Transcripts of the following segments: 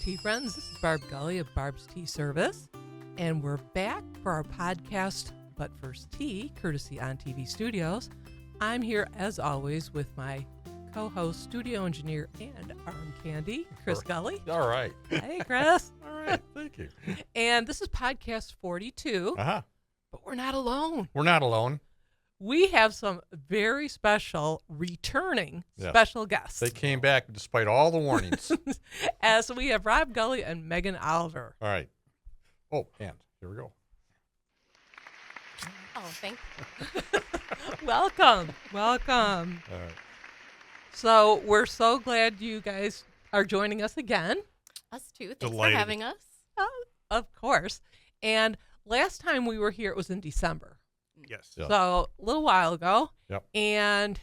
tea friends. This is Barb Gulley of Barb's Tea Service, and we're back for our podcast, But First Tea, courtesy On TV Studios. I'm here, as always, with my co-host, studio engineer, and arm candy, Chris Gulley. All right. Hey, Chris. All right. Thank you. And this is podcast 42, Uh-huh. but we're not alone. We're not alone. We have some very special, returning Yes. special guests. They came back despite all the warnings. As we have Rob Gulley and Megan Oliver. All right. Oh, and here we go. Oh, thank you. Welcome. All right. So we're so glad you guys are joining us again. Us too. Thanks Delighted. for having us. Of course. And last time we were here, it was in December. Yes. Yeah. So a little while ago. Yep. And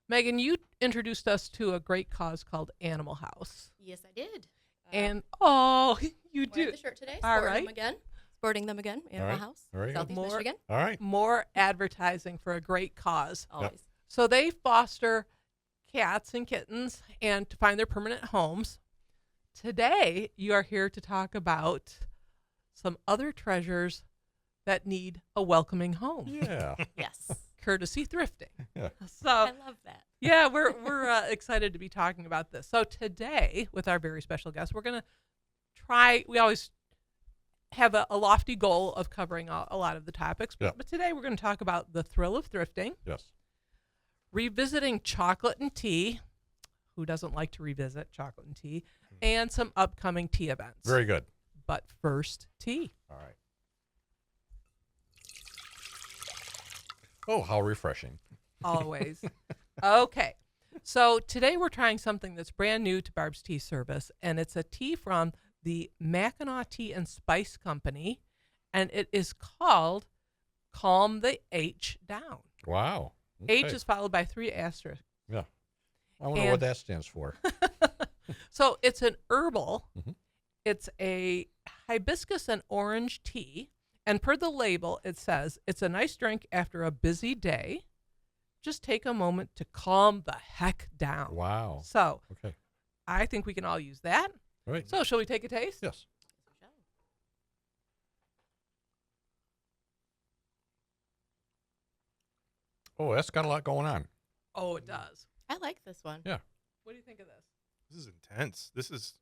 Megan, you introduced us to a great cause called Animal House. Yes, I did. And, you wearing do. the shirt today. All Sporting right. them again. Sporting them again. Animal right. House. All right. Southeast More- Michigan. All right. More advertising for a great cause. Always. So they foster cats and kittens and to find their permanent homes. Today, you are here to talk about some other treasures that need a welcoming home, Yeah. Yes. courtesy thrifting. Yeah. So, I love that. yeah, we're excited to be talking about this. So today, with our very special guest, we're going to try, we always have a lofty goal of covering a lot of the topics, Yeah. but today we're going to talk about the thrill of thrifting, Yes. revisiting chocolate and tea. Who doesn't like to revisit chocolate and tea? And some upcoming tea events. Very good. But first, tea. All right. Oh, how refreshing. Always. Okay. So today we're trying something that's brand new to Barb's Tea Service, and it's a tea from the Mackinac Tea and Spice Company, and it is called Calm the H Down. Wow. H Okay. is followed by 3 asterisks. Yeah. I wonder And- what that stands for. So it's an herbal. Mhm. It's a hibiscus and orange tea. And per the label, it says it's a nice drink after a busy day. Just take a moment to calm the heck down. Wow. So Okay. I think we can all use that. All right. So shall we take a taste? Yes. Oh, that's got a lot going on. Oh, it does. I like this one. Yeah. What do you think of this? This is intense. This is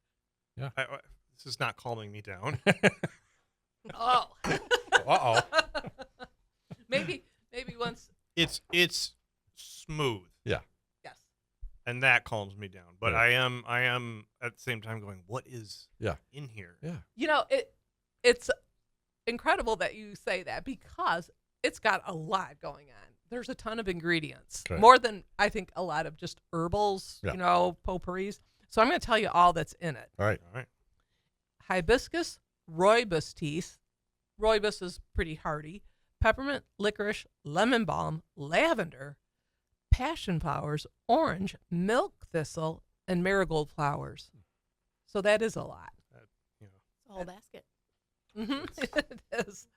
Yeah. this is not calming me down. Oh. Uh-oh. maybe once. It's smooth, Yes. and that calms me down. But Yeah. I am at the same time going, what is Yeah. in here? Yeah. You know, it's incredible that you say that because it's got a lot going on. There's a ton of ingredients, Okay. more than I think a lot of just herbals, Yeah. potpourris. So I'm going to tell you all that's in it. All right. All right. Hibiscus, rooibos teas. Rooibos is pretty hardy. Peppermint, licorice, lemon balm, lavender, passion flowers, orange, milk thistle, and marigold flowers. So that is a lot. You know, It's a whole basket. It is.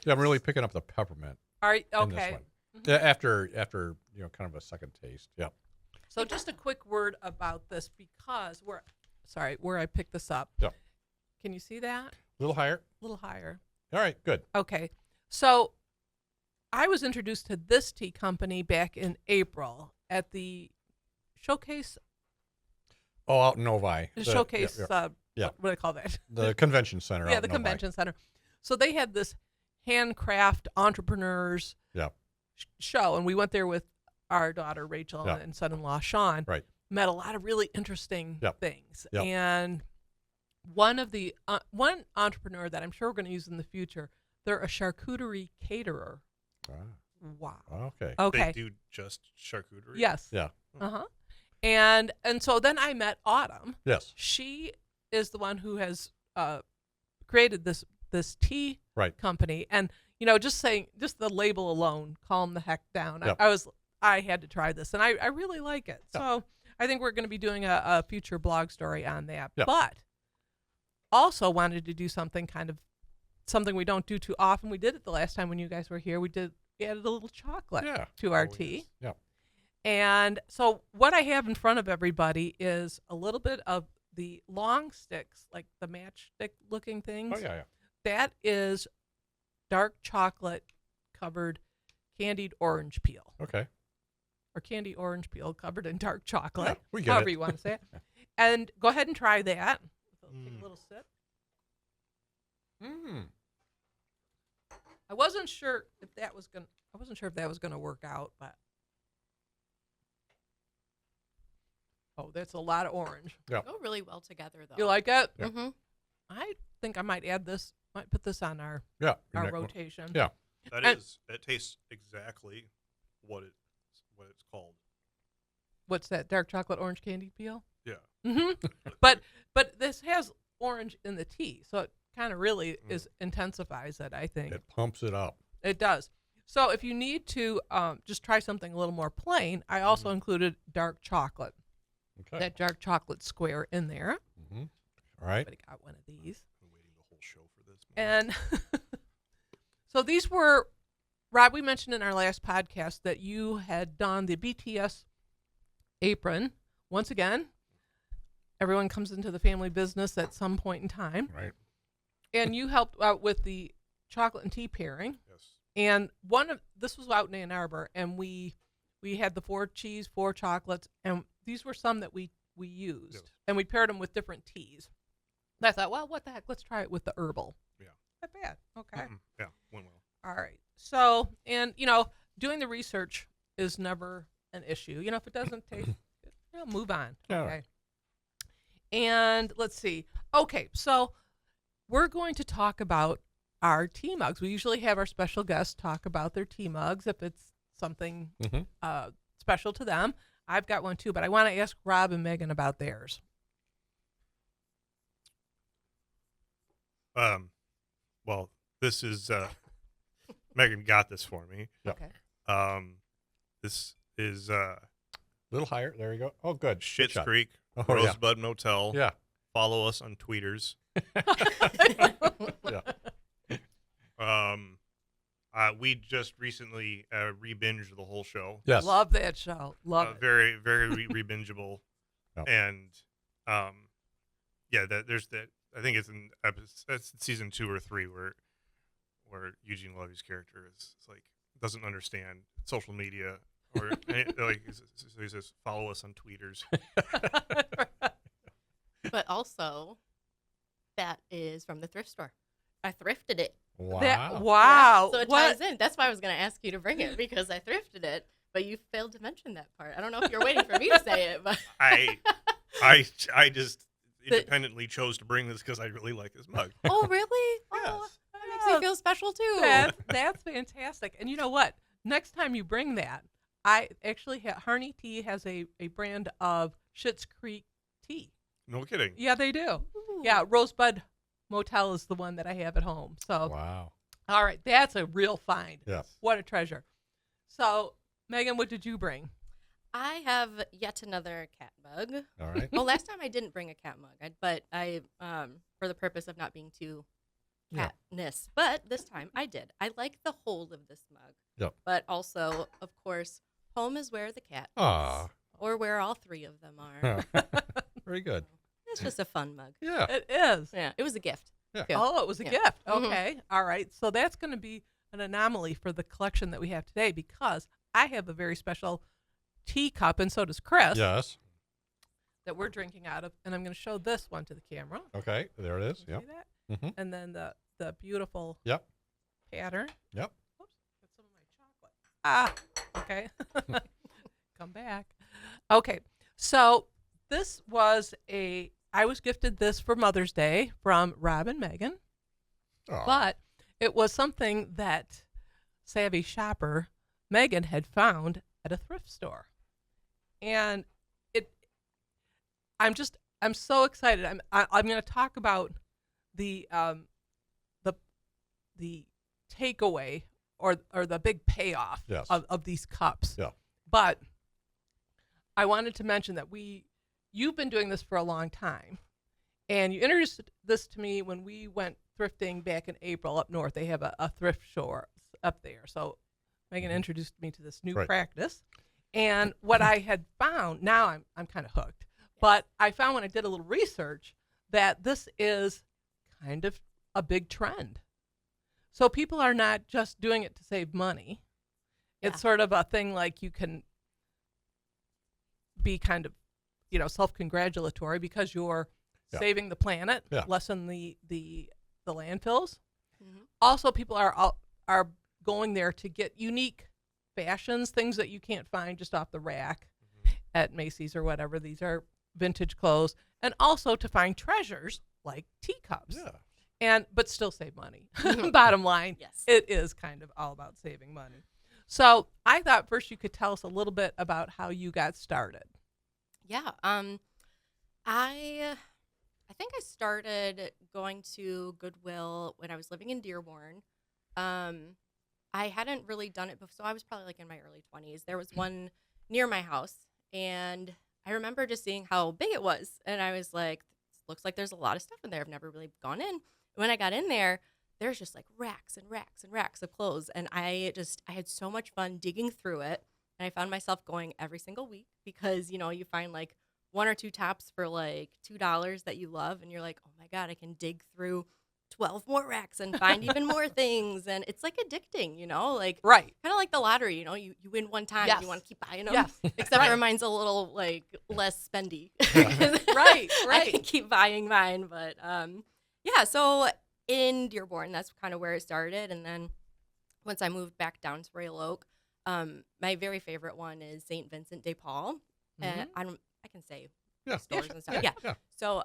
Yeah, I'm really picking up the peppermint All right. in this Okay. one. Yeah, after kind of a second taste. Yeah. So just a quick word about this because where I picked this up. Yeah. Can you see that? A little higher. A little higher. All right, good. Okay. So I was introduced to this tea company back in April at the showcase. Oh, out in Novi. The showcase. yeah. What do I call that? The convention center. Yeah, out the in Novi. convention center. So they had this handcraft entrepreneurs Yeah. show, and we went there with our daughter Rachel Yeah. and son-in-law Sean. Right. Met a lot of really interesting Yep. things, Yep. and one of the one entrepreneur that I'm sure we're going to use in the future, they're a charcuterie caterer. Ah, Wow. okay. Okay. They do just charcuterie. Yes. Yeah. Uh-huh. And so then I met Autumn. Yes. She is the one who has created this tea Right. company, and just the label alone, calm the heck down. Yep. I had to try this, and I really like it. Yep. So I think we're going to be doing a future blog story on that. Yep. But also wanted to do something we don't do too often. We did it the last time when you guys were here. We added a little chocolate Yeah. to our Oh, tea. yes. Yeah. And so what I have in front of everybody is a little bit of the long sticks, like the matchstick looking things. Oh yeah. That is dark chocolate covered candied orange peel, Okay. or candy orange peel covered in dark chocolate. Yeah, we get however it. you want to say it. And go ahead and try that. So take a little sip. Mm. I wasn't sure if that was gonna work out, but that's a lot of orange. Yeah. Go really well together, though. You like it? Yeah. Mm-hmm. I think I might add this. Might put this on our Yeah. your neck one. rotation. Yeah. It tastes exactly what it's called. What's that? Dark chocolate orange candy peel. Yeah. Mm-hmm. but this has orange in the tea, so it kind of really is intensifies it. I think It pumps it up. it does. So if you need to just try something a little more plain, I also included dark chocolate. Okay. That dark chocolate square in there. Mm-hmm. All right. Everybody got one of these. I've been waiting the whole show for this. And so these were, Rob, we mentioned in our last podcast that you had done the BTS apron. Once again, everyone comes into the family business at some point in time. Right. And you helped out with the chocolate and tea pairing. Yes. And this was out in Ann Arbor, and we had the 4 cheese, 4 chocolates, and these were some that we used. Yes. And we paired them with different teas. And I thought, well, what the heck? Let's try it with the herbal. Yeah. Not bad. Okay. Yeah. Went well. All right. So, and, doing the research is never an issue. If it doesn't taste good, move on. Yeah. Okay. And let's see. Okay. So we're going to talk about our tea mugs. We usually have our special guests talk about their tea mugs if it's something Mm-hmm. special to them. I've got one too, but I want to ask Rob and Megan about theirs. Well, this is Megan got this for me. Yep. Okay. This is A little higher. There you go. Oh, good. Good Shit's shot. Creek Oh, yeah. Rosebud Motel. Yeah. Follow us on tweeters. Yeah. We just recently re-binged the whole show. Yes. Love that show. Love it. Very, very re-bingeable. Yep. And there's that. I think it's in that's season 2 or 3 where Eugene Levy's character is like doesn't understand social media or so he says follow us on tweeters. But also, that is from the thrift store. I thrifted it. Wow. Wow. So it What? ties in. That's why I was going to ask you to bring it, because I thrifted it, but you failed to mention that part. I don't know if you're waiting for me to say it, but I just independently chose to bring this because I really like this mug. oh, really? Yes. Oh, that makes me feel special too. That's fantastic. And you know what? Next time you bring that, I actually Harney Tea has a brand of Schitt's Creek tea. No kidding. Yeah, they do. Ooh. Yeah, Rosebud Motel is the one that I have at home. So, Wow. all right, that's a real find. Yes. What a treasure. So, Megan, what did you bring? I have yet another cat mug. All right. Well, last time I didn't bring a cat mug, but I for the purpose of not being too Yeah. catness. But this time I did. I like the hold of this mug. Yep. But also, of course, home is where the cat Ah. is, or where all 3 of them are. Very good. It's just a fun mug. Yeah. It is. Yeah, it was a gift. Yeah. too. Oh, it was a Yeah. gift. Mhm. Okay. All right. So that's going to be an anomaly for the collection that we have today, because I have a very special teacup, and so does Chris, Yes. that we're drinking out of. And I'm going to show this one to the camera. Okay. There it is. See Yep. that? Mm-hmm. And then the beautiful Yep. pattern. Yep. Oops, got some of my chocolate. Okay. Come back. Okay. So this was I was gifted this for Mother's Day from Rob and Megan, Aw. but it was something that savvy shopper Megan had found at a thrift store. And I'm so excited. I'm going to talk about the takeaway or the big payoff Yes. of these cups. Yeah. But I wanted to mention that you've been doing this for a long time, and you introduced this to me when we went thrifting back in April up north. They have a thrift store up there. So Megan introduced me to this new Right. practice. And what I had found, now I'm kind of hooked. But I found when I did a little research that this is kind of a big trend. So people are not just doing it to save money. Yeah. It's sort of a thing like you can be kind of, self-congratulatory because you're saving the planet, lessen the landfills. Mhm. Also, people are going there to get unique fashions, things that you can't find just off the rack at Macy's or whatever. These are vintage clothes, and also to find treasures like teacups. But still save money. Bottom line, Yes. it is kind of all about saving money. So I thought first you could tell us a little bit about how you got started. Yeah. I think I started going to Goodwill when I was living in Dearborn. I hadn't really done it before, so I was probably like in my early 20s. There was one near my house, and I remember just seeing how big it was, and I was like, looks like there's a lot of stuff in there. I've never really gone in. When I got in there, there's just like racks and racks and racks of clothes, and I had so much fun digging through it, and I found myself going every single week because, you find like one or two tops for like $2 that you love, and you're like, oh my God, I can dig through 12 more racks and find even more things. And it's like addicting, like Right. kind of like the lottery, you win one time and you want to keep buying them. Yes. Except for mine's a little like less spendy. Right. I can keep buying mine. But so in Dearborn, that's kind of where it started. And then once I moved back down to Royal Oak, my very favorite one is St. Vincent de Paul. And I can say stores and stuff. Yeah. So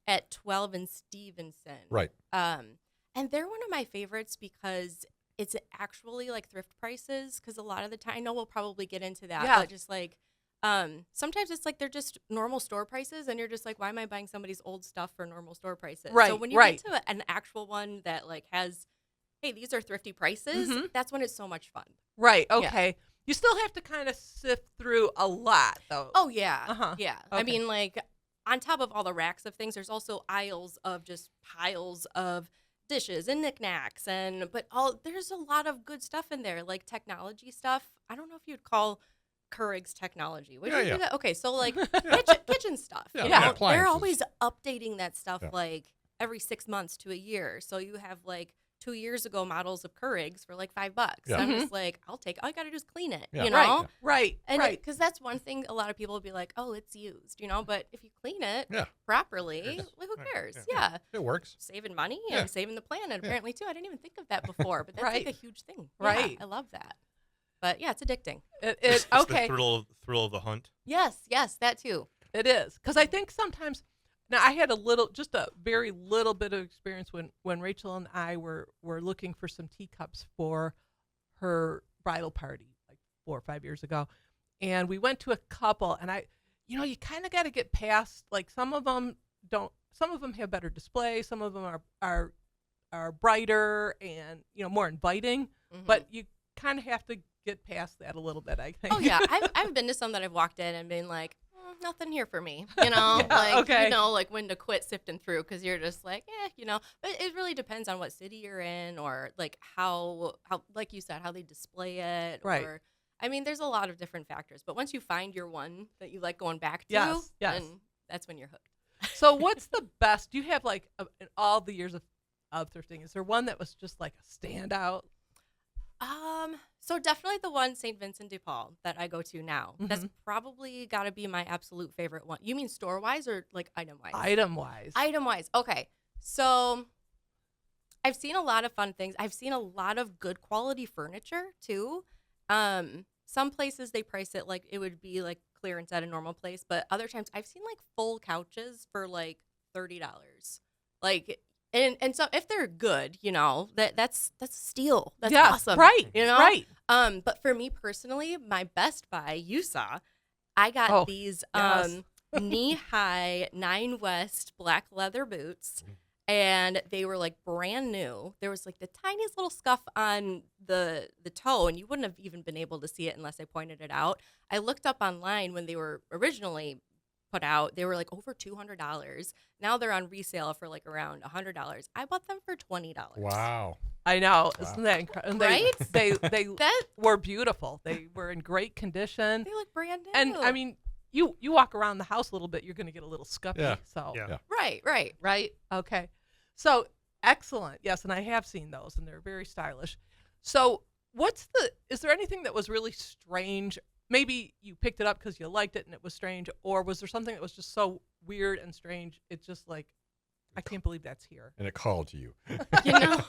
at 12 and Stevenson. Right. And they're one of my favorites because it's actually like thrift prices. Because a lot of the time, I know we'll probably get into that, but just like sometimes it's like they're just normal store prices, and you're just like, why am I buying somebody's old stuff for normal store prices? Right. So when you get to an actual one that like has, hey, these are thrifty prices, that's when it's so much fun. Right. Okay. Yeah. You still have to kind of sift through a lot, though. Oh, yeah. Yeah. Okay. I mean, like, on top of all the racks of things, there's also aisles of just piles of dishes and knickknacks. There's a lot of good stuff in there, like technology stuff. I don't know if you'd call Keurig's technology. Would you do that? Okay, so, like, kitchen stuff. They're always updating that stuff, like, every 6 months to a year. So you have, like, 2 years ago models of Keurig's for like $5. I'm just like, all I gotta do is clean it, Right. And because that's one thing a lot of people will be like, oh, it's used, but if you clean it properly, who cares? It works. Saving money and saving the planet apparently too. I didn't even think of that before, but that's like a huge thing. Right. I love that. But yeah, it's addicting. It's okay. The thrill of the hunt. Yes, that too. It is. Because I think sometimes, now I had just a very little bit of experience when Rachel and I were looking for some teacups for her bridal party like 4 or 5 years ago. And we went to a couple, and you kind of got to get past, like, some of them have better display. Some of them are brighter and, more inviting, but you kind of have to get past that a little bit, I think. Oh yeah. I've been to some that I've walked in and been like, nothing here for me, like when to quit sifting through, because you're just like, but it really depends on what city you're in, or like how like you said, how they display it, right? Or I mean, there's a lot of different factors, but once you find your one that you like going back to, then that's when you're hooked. So what's the best, do you have like in all the years of thrifting, is there one that was just like a standout? So definitely the one St. Vincent de Paul that I go to now. That's probably got to be my absolute favorite one. You mean store-wise or like item-wise? Item-wise. Item-wise. Okay. So I've seen a lot of fun things. I've seen a lot of good quality furniture too. Some places they price it like it would be like clearance at a normal place, but other times I've seen like full couches for like $30. Like, and so if they're good, that's a steal. That's awesome. Right. Right. But for me personally, my best buy, you saw, I got these knee-high 9 West black leather boots, and they were like brand new. There was like the tiniest little scuff on the toe, and you wouldn't have even been able to see it unless I pointed it out. I looked up online when they were originally put out. They were like over $200. Now they're on resale for like around $100. I bought them for $20. Wow. I know. Wow. Isn't that incredible? Right? They were beautiful. They were in great condition. They look brand new. And I mean, you walk around the house a little bit, you're going to get a little scuffy. Yeah. So Yeah. Right. right? Okay. So excellent. Yes, and I have seen those, and they're very stylish. So is there anything that was really strange? Maybe you picked it up because you liked it and it was strange, or was there something that was just so weird and strange? It's just like, I can't believe that's here. And it called to you. You know.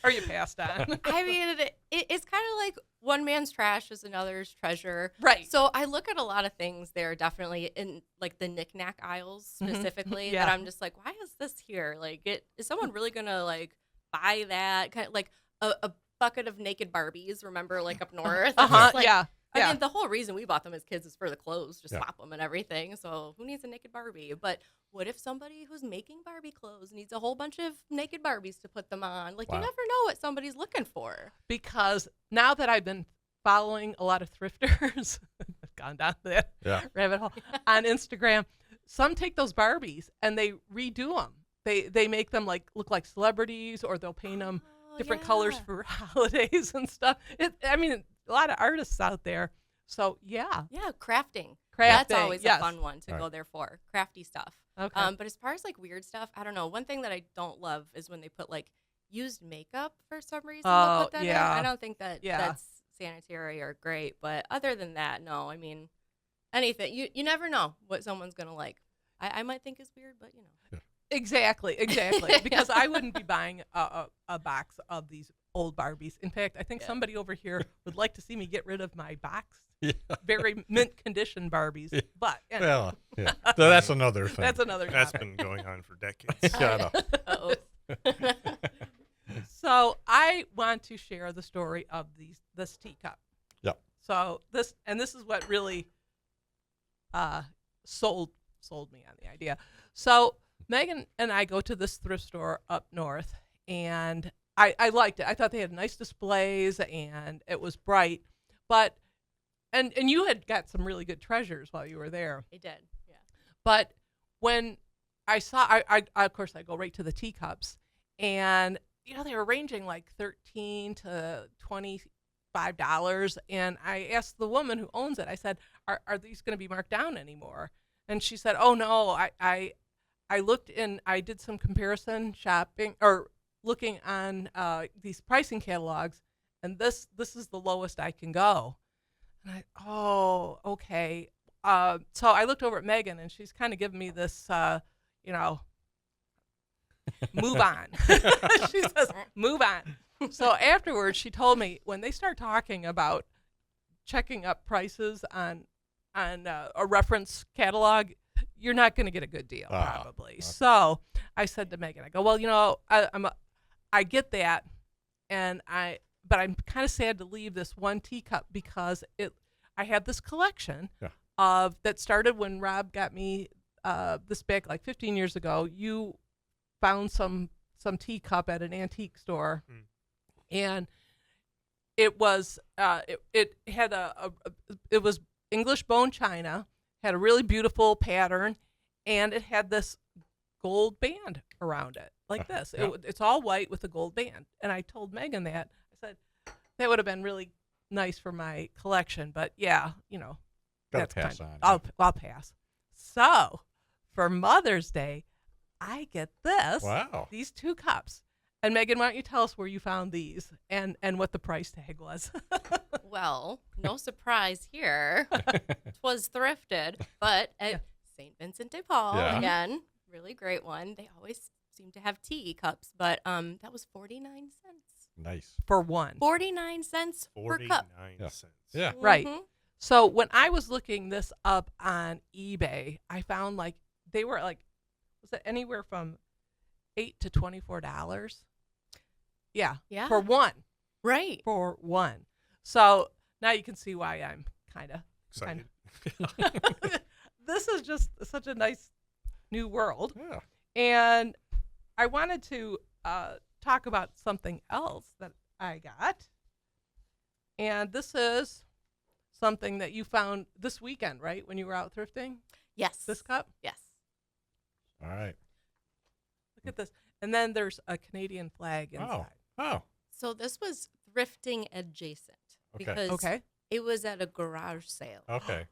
Or you passed on. I mean, it's kind of like one man's trash is another's treasure. Right. So I look at a lot of things there, definitely in like the knickknack aisles specifically, Yeah. that I'm just like, why is this here? Like, is someone really gonna like buy that? Kind of like a bucket of naked Barbies. Remember, like up north. It's like, Yeah. I mean, the whole reason we bought them as kids is for the clothes, just Yeah. swap them and everything. So who needs a naked Barbie? But what if somebody who's making Barbie clothes needs a whole bunch of naked Barbies to put them on? Like, Wow. you never know what somebody's looking for. Because now that I've been following a lot of thrifters, I've gone down that Yeah. rabbit hole on Instagram. Some take those Barbies and they redo them. They make them like look like celebrities, or they'll paint them different colors yeah. for holidays and stuff. I mean, a lot of artists out there. So yeah, Yeah, crafting. crafting. That's always yes. a fun one to Right. go there for. Crafty stuff. Okay. But as far as like weird stuff, I don't know. One thing that I don't love is when they put like used makeup for some reason. Oh, They'll put that yeah. in. I don't think that Yeah. that's sanitary or great. But other than that, no. I mean, anything. You never know what someone's gonna like. I might think is weird, but you know. Exactly. Because I wouldn't be buying a box of these old Barbies. In fact, I think Yeah. somebody over here would like to see me get rid of my box, Yeah. very mint condition Barbies. But anyway, Well, yeah. So that's another thing. that's another That's topic. been going on for decades. Yeah, I know. Uh-oh. So I want to share the story of this teacup. Yep. So this is what really sold me on the idea. So Megan and I go to this thrift store up north, and I liked it. I thought they had nice displays and it was bright, but and you had got some really good treasures while you were there. It did. Yeah. But when I saw, I of course I go right to the teacups, and they were ranging like $13 to $25, and I asked the woman who owns it. I said, "Are these going to be marked down anymore?" And she said, "Oh no, I looked in. I did some comparison shopping or looking on these pricing catalogs, and this is the lowest I can go." And okay. So I looked over at Megan, and she's kind of giving me this, move on. She says, move on. So afterwards, she told me when they start talking about checking up prices on a reference catalog, you're not going to get a good deal, probably. Okay. So I said to Megan, I go, well, I get that, but I'm kind of sad to leave this one teacup because I had this collection that started when Rob got me this back like 15 years ago. You found some teacup at an antique store, and it was it had it was English bone china, had a really beautiful pattern, and it had this gold band around it like this. Yeah. It's all white with a gold band. And I told Megan that. I said that would have been really nice for my collection, but yeah, Gotta that's pass kind on. I'll pass. So for Mother's Day, I get this. Wow. These two cups. And Megan, why don't you tell us where you found these and what the price tag was? Well, no surprise here. 'Twas thrifted, but at St. Vincent de Paul, Yeah. again, really great one. They always seem to have tea cups, but that was 49 cents. Nice. For one. 49 cents per cup. 49 Yeah. cents. Yeah. Right. Mhm. So when I was looking this up on eBay, I found like they were like, was it anywhere from $8 to $24? Yeah. Yeah. For one. Right. For one. So now you can see why I'm kind of Excited. this is just such a nice new world. Yeah. And I wanted to talk about something else that I got. And this is something that you found this weekend, right? When you were out thrifting? Yes. This cup? Yes. All right. Look at this. And then there's a Canadian flag inside. Oh. So this was thrifting adjacent Okay. because Okay. it was at a garage sale. Okay.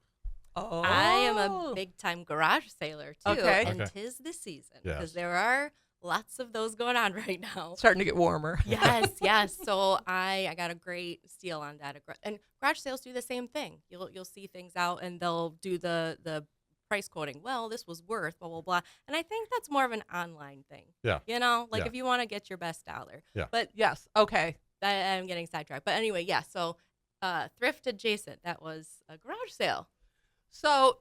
Oh. I am a big time garage sailor too, Okay. and Okay. 'tis the season Yes. because there are lots of those going on right now. Starting to get warmer. Yes. So I got a great steal on that. And garage sales do the same thing. You'll see things out and they'll do the price quoting. Well, this was worth blah blah blah. And I think that's more of an online thing. Yeah. You know, like Yeah. if you want to get your best dollar. Yeah. But Yes. Okay. I'm getting sidetracked. But anyway, yeah. So thrift adjacent. That was a garage sale. So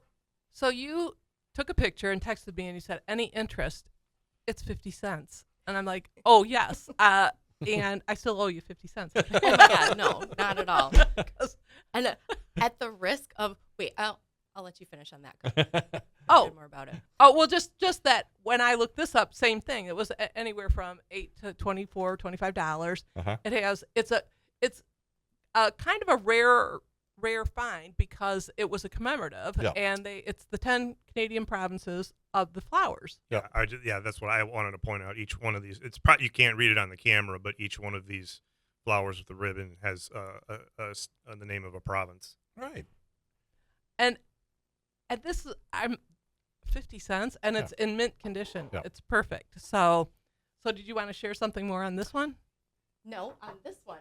you took a picture and texted me and you said, any interest? It's 50 cents. And I'm like, oh, yes. And I still owe you 50 cents. Oh my God, no, not at all. 'Cause- And at the risk of I'll let you finish on that. Oh. More about it. Oh, well, just that when I looked this up, same thing. It was anywhere from $8 to $24, $25. Uh-huh. It's a kind of a rare find because it was a commemorative, Yeah. and it's the 10 Canadian provinces of the flowers. Yeah. That's what I wanted to point out. Each one of these, you can't read it on the camera, but each one of these flowers with the ribbon has the name of a province. Right. And this is 50 cents, and it's in mint condition. Yeah. It's perfect. So did you want to share something more on this one? No, on this one,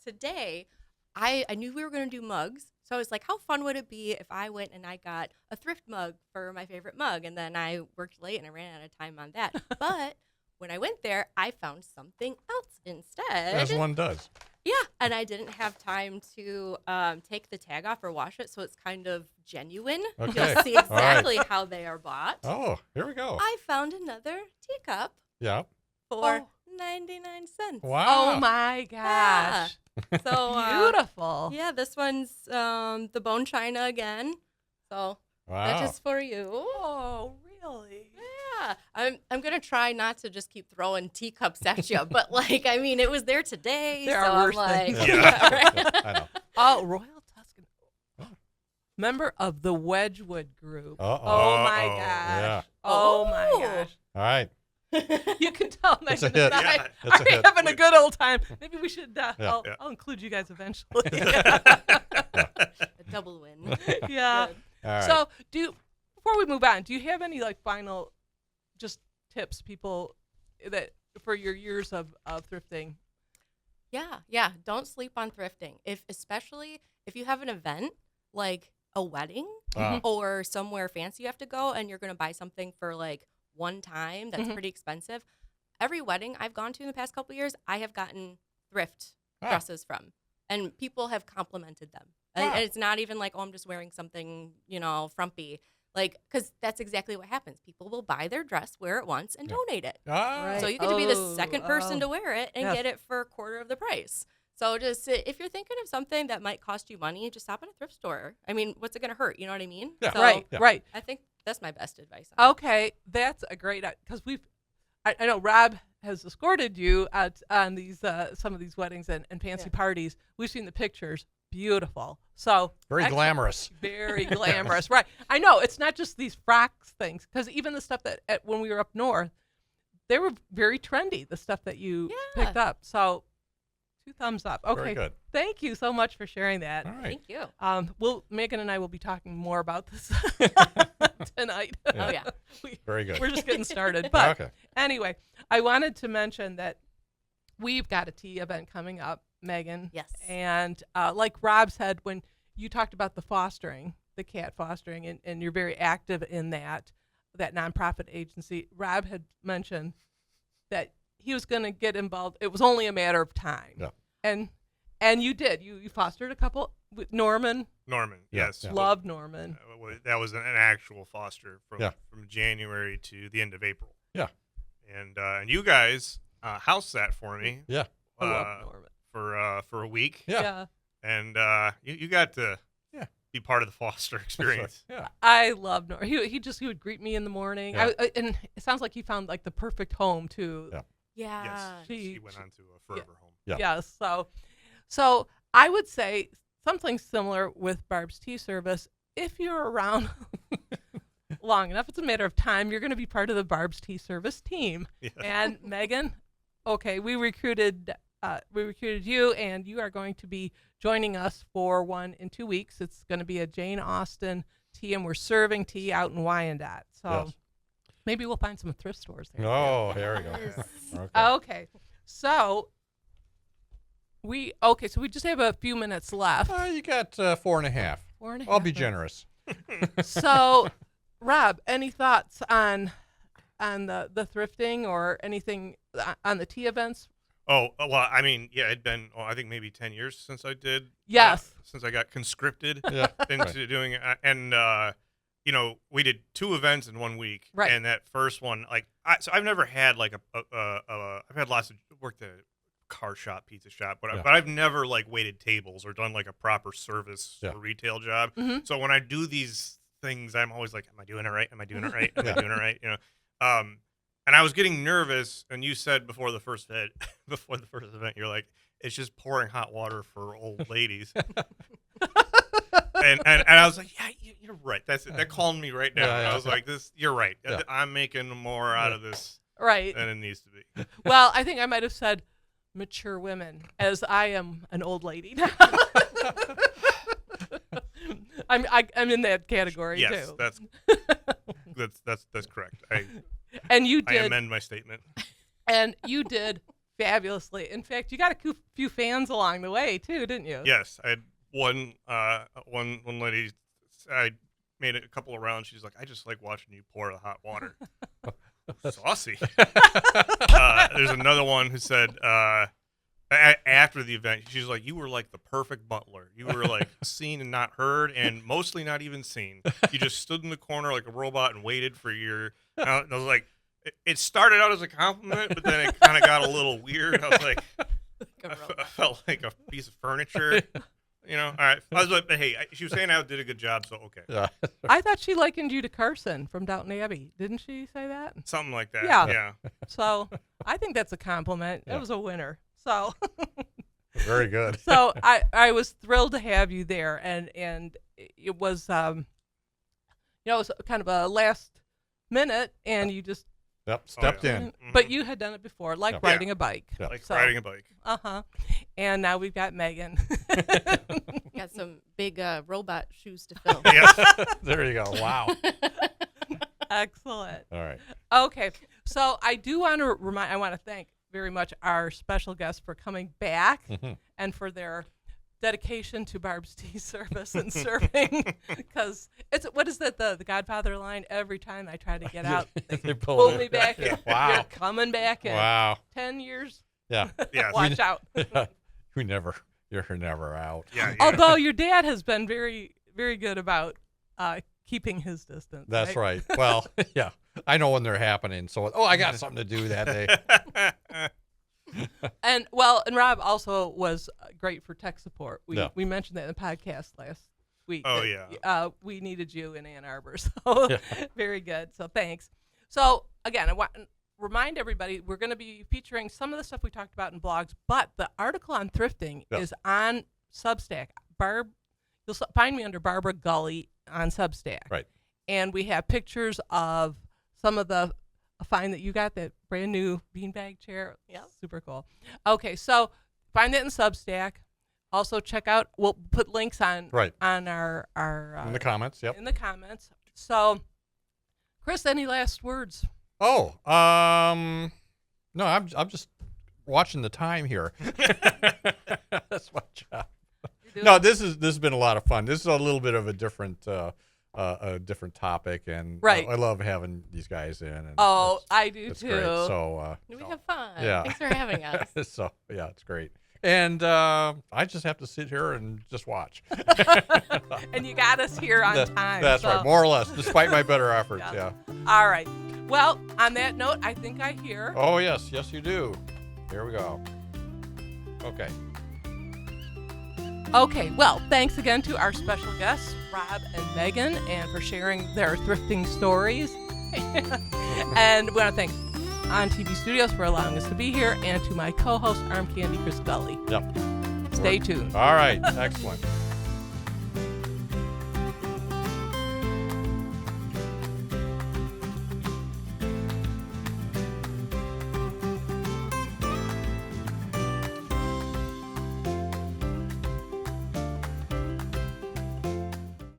today I knew we were going to do mugs, so I was like, how fun would it be if I went and I got a thrift mug for my favorite mug, and then I worked late and I ran out of time on that. But when I went there, I found something else instead. As one does. Yeah, and I didn't have time to take the tag off or wash it, so it's kind of genuine. Okay. You'll see All right. exactly how they are bought. Oh, here we go. I found another teacup Yeah. for 99 cents. Wow. Oh my gosh. So Beautiful. yeah, this one's the bone china again. So that's Wow. just for you. Oh, really? Yeah, I'm gonna try not to just keep throwing teacups at you, but like I mean, it was there today. There so are I'm worse like, things. Yeah. right? I know. Oh, Royal Tuscan. Oh. Member of the Wedgwood group. Uh-oh. Oh my Uh-oh. gosh. Yeah. Oh my Oh. gosh. All right. You can tell It's a Megan and hit. I Yeah, it's a are hit. having a good old time. Maybe we should. Yeah. I'll include you guys eventually. A double win. Yeah. Good. All right. So, before we move on, do you have any like final, just tips, people that for your years of thrifting? Yeah. Don't sleep on thrifting. Especially if you have an event like a wedding Wow. or somewhere fancy you have to go and you're going to buy something for like one time that's Mhm. pretty expensive. Every wedding I've gone to in the past couple of years, I have gotten thrift Ah. dresses from, and people have complimented them. Wow. And it's not even like, oh, I'm just wearing something, frumpy. Like, because that's exactly what happens. People will buy their dress, wear it once, and Yeah. donate it. Ah. Right. So you get to be the Oh, second person oh. to wear it and Yes. get it for a quarter of the price. So just if you're thinking of something that might cost you money, just stop at a thrift store. I mean, what's it going to hurt? You know what I mean? Yeah. So Right. Yeah. Right. I think that's my best advice. On it. Okay, that's a great because I know Rob has escorted you on these some of these weddings and fancy parties. We've seen the pictures, beautiful. So Very excellent. glamorous. Very glamorous, right? I know it's not just these frocks things because even the stuff that when we were up north, they were very trendy. The stuff that you Yeah. picked up. So 2 thumbs up. Okay, Very good. thank you so much for sharing that. All right. Thank you. Megan and I will be talking more about this tonight. Yeah. Oh, yeah. Very good. We're just getting started. But Okay. anyway, I wanted to mention that we've got a tea event coming up, Megan. Yes. And like Rob said, when you talked about the fostering, the cat fostering, and you're very active in that nonprofit agency, Rob had mentioned that he was going to get involved. It was only a matter of time. Yeah. And you did. You fostered a couple with Norman. Norman, Yeah, yes. yeah. Love Norman. That was an actual foster from Yeah. January to the end of April. Yeah. And you guys house sat for me Yeah. I love Norman. for a week. Yeah. And you got to Yeah. be part of the foster experience. Yeah. I love Norman. He would greet me in the morning. Yeah. And it sounds like he found like the perfect home too. Yeah. Yeah. Yes. She- She went on to a forever home. Yeah. Yes. So I would say something similar with Barb's Tea Service. If you're around long enough, it's a matter of time, you're going to be part of the Barb's Tea Service team. Yeah. And Megan, okay, we recruited we recruited you, and you are going to be joining us for one in 2 weeks. It's going to be a Jane Austen tea, and we're serving tea out in Wyandotte. So Yes. maybe we'll find some thrift stores there. Oh, here we go. Yes. Okay. Okay. So we just have a few minutes left. You got 4.5. 4.5 I'll be minutes. generous. So, Rob, any thoughts on the thrifting or anything on the tea events? Oh, well, I mean, yeah, it'd been, I think maybe 10 years since I did. Yes. Since I got conscripted Yeah. into doing it. And, we did 2 events in 1 week. Right. And that first one, so I've never had like I've had lots of, worked at a car shop, pizza shop, but I've never like waited tables or done like a proper service or retail job. Mhm. So when I do these things, I'm always like, am I doing it right? Am I doing it right? Am I doing it right? And I was getting nervous, and you said before the first event, you're like, it's just pouring hot water for old ladies. and I was like, yeah, you're right. That's it. That calmed me right down. Yeah, I was like, you're right. Yeah. I'm making more out of this Right. than it needs to be. Well, I think I might have said mature women, as I am an old lady now. I'm in that category Yes, too. that's correct. And you I did, amend my statement. and you did fabulously. In fact, you got a few fans along the way too, didn't you? Yes, I had one lady. I made it a couple of rounds. She's like, I just like watching you pour the hot water. Saucy. There's another one who said after the event, she's like, you were like the perfect butler. You were like seen and not heard, and mostly not even seen. You just stood in the corner like a robot and waited for your. And I was like, it started out as a compliment, but then it kind of got a little weird. I was like, I felt like a piece of furniture. All right. I was like, but hey, she was saying I did a good job, so okay. Yeah. I thought she likened you to Carson from Downton Abbey. Didn't she say that? Something like that. Yeah. Yeah. So I think that's a compliment. Yeah. It was a winner. So Very good. so I was thrilled to have you there, and it was it was kind of a last minute, and you just Yep. Stepped yeah. in. Mhm. but you had done it before, like Yep. riding a bike. Yeah. Like So, riding a bike. And now we've got Megan. Got some big robot shoes to fill. Yes. There you go. Wow. Excellent. All right. Okay, so I do want to I want to thank very much our special guests for coming back Mhm. and for their dedication to Barb's tea service and serving, because it's, what is that, the Godfather line? Every time I try to get out, They pull it. me back in. Wow. You're coming back in. Wow. 10 years, Yeah. Yes. watch out. You're never out. Yeah. Although your dad has been very, very good about keeping his distance. That's right. Well, yeah. I know when they're happening. So, I got something to do that day. And Rob also was great for tech support. We mentioned that in the podcast last week. Oh, that, yeah. we needed you in Ann Arbor, so Yeah. very good. So thanks. So again, I want to remind everybody we're going to be featuring some of the stuff we talked about in blogs, but the article on thrifting Yeah. is on Substack. You'll find me under Barbara Gulley on Substack. Right. And we have pictures of some of the find that you got, that brand new beanbag chair. Yep. Super cool. Okay, so find that in Substack. Also check out, we'll put links on Right. on our In the comments. Yep. in the comments. So Chris, any last words? Oh, no, I'm just watching the time here. That's my job. No, this has been a lot of fun. This is a little bit of a different topic, and Right. I love having these guys in. And Oh, I do it's too. great. So, We have fun. Yeah. Thanks for having us. so yeah, it's great. And I just have to sit here and just watch. And you got us here on time. That's so- right, more or less, despite my better efforts. Yeah. Yeah. All right. Well, on that note, I think I hear. Oh yes, you do. Here we go. Okay. Okay, well, thanks again to our special guests, Rob and Megan, and for sharing their thrifting stories. And we want to thank On TV Studios for allowing us to be here, and to my co-host, Arm Candy Chris Gulley. Yep. Stay tuned. All right. Excellent.